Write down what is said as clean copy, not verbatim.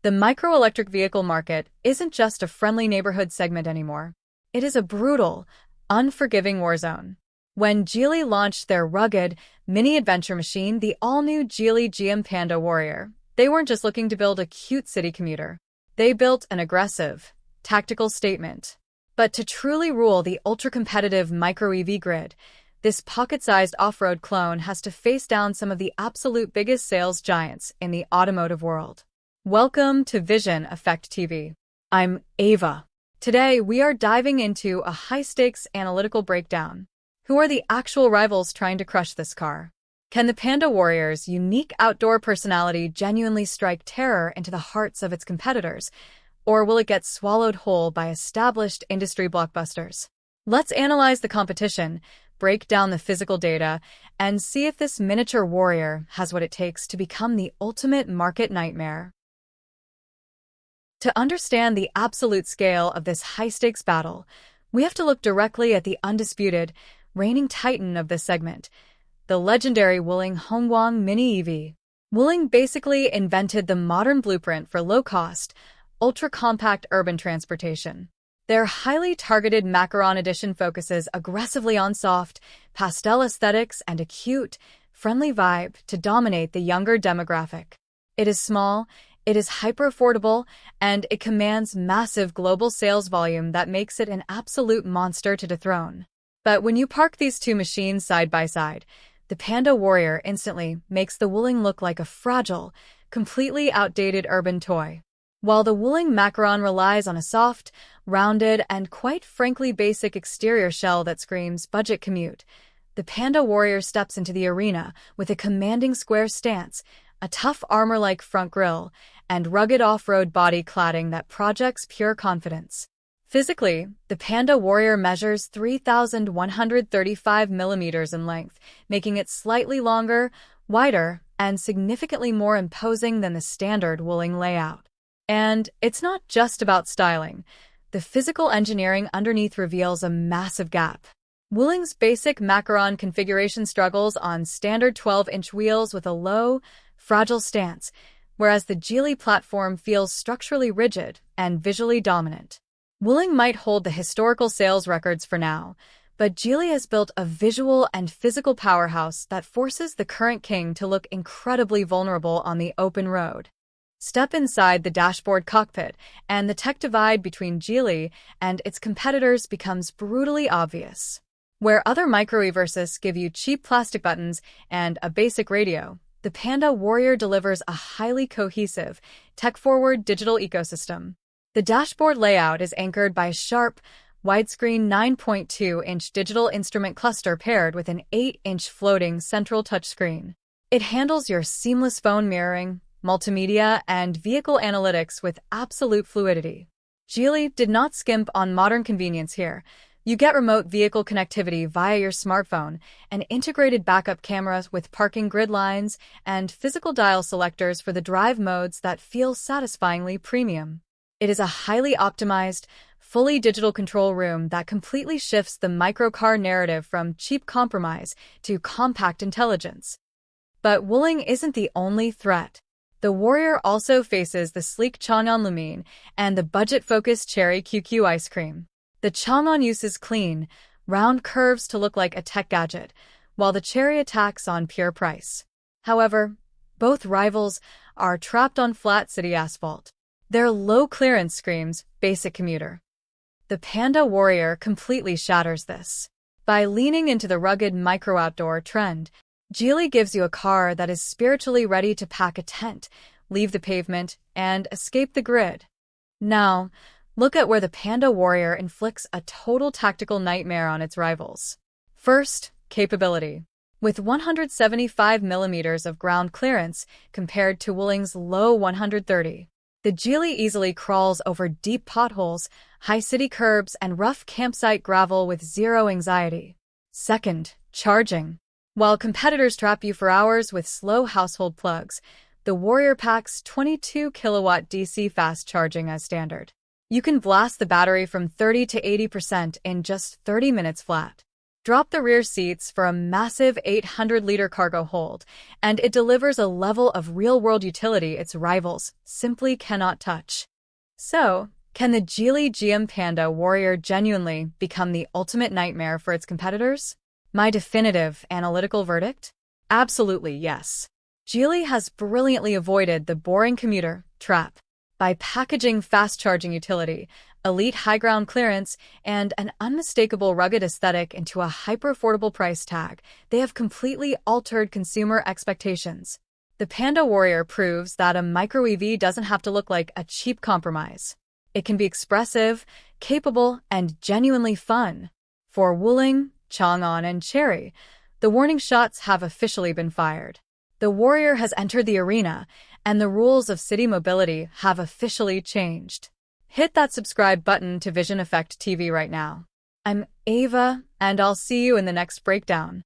The micro-electric vehicle market isn't just a friendly neighborhood segment anymore. It is a brutal, unforgiving war zone. When Geely launched their rugged, mini-adventure machine, the all-new Geely Geome Panda Warrior, they weren't just looking to build a cute city commuter. They built an aggressive, tactical statement. But to truly rule the ultra-competitive Micro-EV grid, this pocket-sized off-road clone has to face down some of the absolute biggest sales giants in the automotive world. Welcome to Vision Effect TV. I'm Ava. Today, we are diving into a high-stakes analytical breakdown. Who are the actual rivals trying to crush this car? Can the Panda Warrior's unique outdoor personality genuinely strike terror into the hearts of its competitors, or will it get swallowed whole by established industry blockbusters? Let's analyze the competition, break down the physical data, and see if this miniature warrior has what it takes to become the ultimate market nightmare. To understand the absolute scale of this high-stakes battle, we have to look directly at the undisputed, reigning titan of this segment, the legendary Wuling Hongguang Mini-EV. Wuling basically invented the modern blueprint for low-cost, ultra-compact urban transportation. Their highly targeted Macaron edition focuses aggressively on soft, pastel aesthetics and a cute, friendly vibe to dominate the younger demographic. It is small, it is hyper-affordable, and it commands massive global sales volume that makes it an absolute monster to dethrone. But when you park these two machines side by side, the Panda Warrior instantly makes the Wuling look like a fragile, completely outdated urban toy. While the Wuling Macaron relies on a soft, rounded, and quite frankly basic exterior shell that screams budget commute, the Panda Warrior steps into the arena with a commanding square stance, a tough armor-like front grille, and rugged off-road body cladding that projects pure confidence. Physically, the Panda Warrior measures 3,135 millimeters in length, making it slightly longer, wider, and significantly more imposing than the standard Wuling layout. And it's not just about styling. The physical engineering underneath reveals a massive gap. Wuling's basic Macaron configuration struggles on standard 12-inch wheels with a low, fragile stance, whereas the Geely platform feels structurally rigid and visually dominant. Wuling might hold the historical sales records for now, but Geely has built a visual and physical powerhouse that forces the current king to look incredibly vulnerable on the open road. Step inside the dashboard cockpit, and the tech divide between Geely and its competitors becomes brutally obvious. Where other Micro-EVs give you cheap plastic buttons and a basic radio, the Panda Warrior delivers a highly cohesive, tech-forward digital ecosystem. The dashboard layout is anchored by a sharp, widescreen 9.2-inch digital instrument cluster paired with an 8-inch floating central touchscreen. It handles your seamless phone mirroring, multimedia, and vehicle analytics with absolute fluidity. Geely did not skimp on modern convenience here. You get remote vehicle connectivity via your smartphone, and integrated backup cameras with parking grid lines, and physical dial selectors for the drive modes that feel satisfyingly premium. It is a highly optimized, fully digital control room that completely shifts the microcar narrative from cheap compromise to compact intelligence. But Wuling isn't the only threat. The Warrior also faces the sleek Changan Lumin and the budget-focused Chery QQ Ice Cream. The Changan uses clean, round curves to look like a tech gadget, while the Chery attacks on pure price. However, both rivals are trapped on flat city asphalt. Their low clearance screams basic commuter. The Panda Warrior completely shatters this. By leaning into the rugged micro-outdoor trend, Geely gives you a car that is spiritually ready to pack a tent, leave the pavement, and escape the grid. Now, look at where the Panda Warrior inflicts a total tactical nightmare on its rivals. First, capability. With 175 millimeters of ground clearance compared to Wuling's low 130, the Geely easily crawls over deep potholes, high city curbs, and rough campsite gravel with zero anxiety. Second, charging. While competitors trap you for hours with slow household plugs, the Warrior packs 22 kilowatt DC fast charging as standard. You can blast the battery from 30 to 80% in just 30 minutes flat. Drop the rear seats for a massive 800-liter cargo hold, and it delivers a level of real-world utility its rivals simply cannot touch. So, can the Geely Geome Panda Warrior genuinely become the ultimate nightmare for its competitors? My definitive analytical verdict? Absolutely yes. Geely has brilliantly avoided the boring commuter trap by packaging fast-charging utility, elite high-ground clearance, and an unmistakable rugged aesthetic into a hyper-affordable price tag. They have completely altered consumer expectations. The Panda Warrior proves that a micro-EV doesn't have to look like a cheap compromise. It can be expressive, capable, and genuinely fun. For Wuling, Changan, and Chery, the warning shots have officially been fired. The Warrior has entered the arena, and the rules of city mobility have officially changed. Hit that subscribe button to Vision Effect TV right now. I'm Ava, and I'll see you in the next breakdown.